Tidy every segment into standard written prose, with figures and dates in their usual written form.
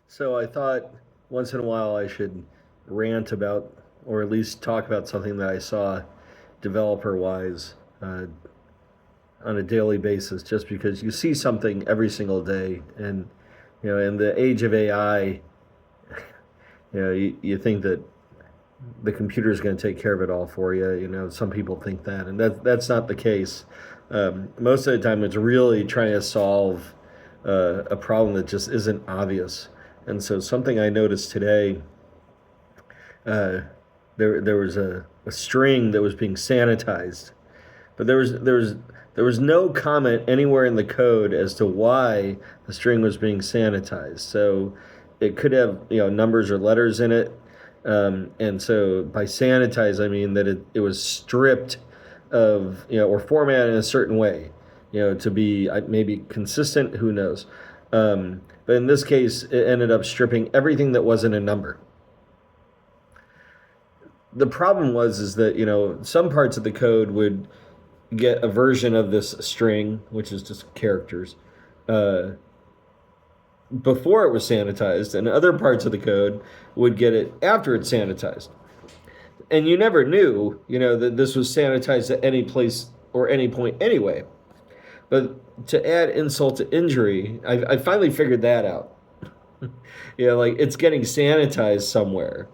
So I thought once in a while I should rant about, or at least talk about something that I saw developer wise on a daily basis, just because you see something every single day. And, in the age of AI, you think that the computer is going to take care of it all for you. Some people think that, and that's not the case. Most of the time, it's really trying to solve a problem that just isn't obvious. And so, something I noticed today, uh, there was a string that was being sanitized, but there was no comment anywhere in the code as to why the string was being sanitized. So it could have numbers or letters in it, and so by sanitize I mean that it was stripped of or formatted in a certain way, to be maybe consistent. Who knows? But in this case, it ended up stripping everything that wasn't a number. The problem was is that some parts of the code would get a version of this string, which is just characters, uh, before it was sanitized, and other parts of the code would get it after it's sanitized. And you never knew, that this was sanitized at any place or any point anyway. But to add insult to injury, I finally figured that out. Like it's getting sanitized somewhere,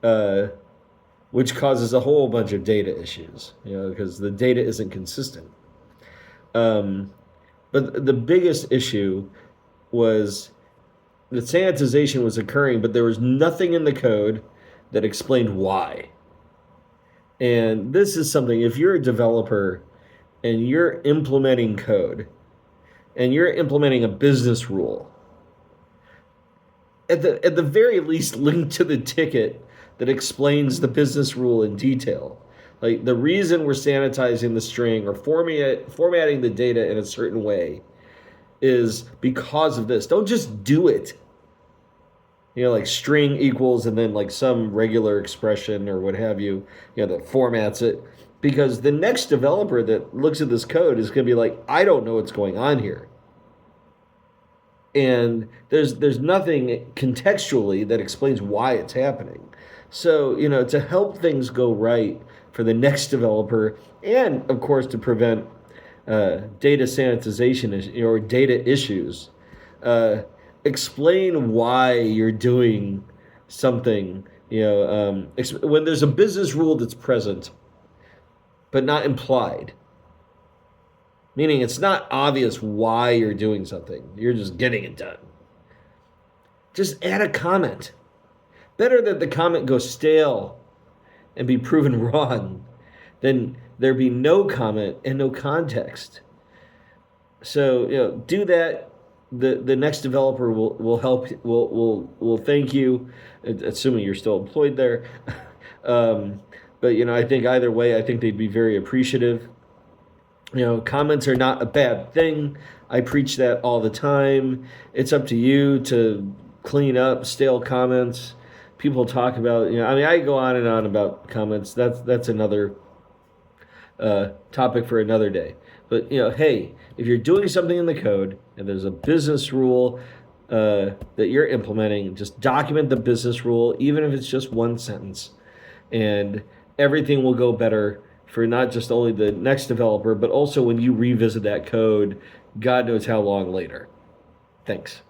uh, which causes a whole bunch of data issues, because the data isn't consistent. Um, but the biggest issue was the sanitization was occurring, but there was nothing in the code that explained why. And this is something, if you're a developer and you're implementing code and you're implementing a business rule, at the very least, link to the ticket that explains the business rule in detail. Like the reason we're sanitizing the string or formatting the data in a certain way is because of this. Don't just do it. Like string equals and then like some regular expression or what have you, that formats it. Because the next developer that looks at this code is going to be like, I don't know what's going on here. And there's nothing contextually that explains why it's happening. So, to help things go right for the next developer, and of course to prevent data sanitization or data issues, explain why you're doing something. When there's a business rule that's present but not implied, meaning it's not obvious why you're doing something, you're just getting it done. Just add a comment. Better that the comment go stale and be proven wrong than there be no comment and no context. So, do that. The next developer will help, will thank you, assuming you're still employed there. But I think either way, I think they'd be very appreciative. Comments are not a bad thing. I preach that all the time. It's up to you to clean up stale comments. People talk about, I go on and on about comments. That's another topic for another day. But, hey, if you're doing something in the code and there's a business rule that you're implementing, just document the business rule, even if it's just one sentence. And everything will go better for not just only the next developer, but also when you revisit that code, God knows how long later. Thanks.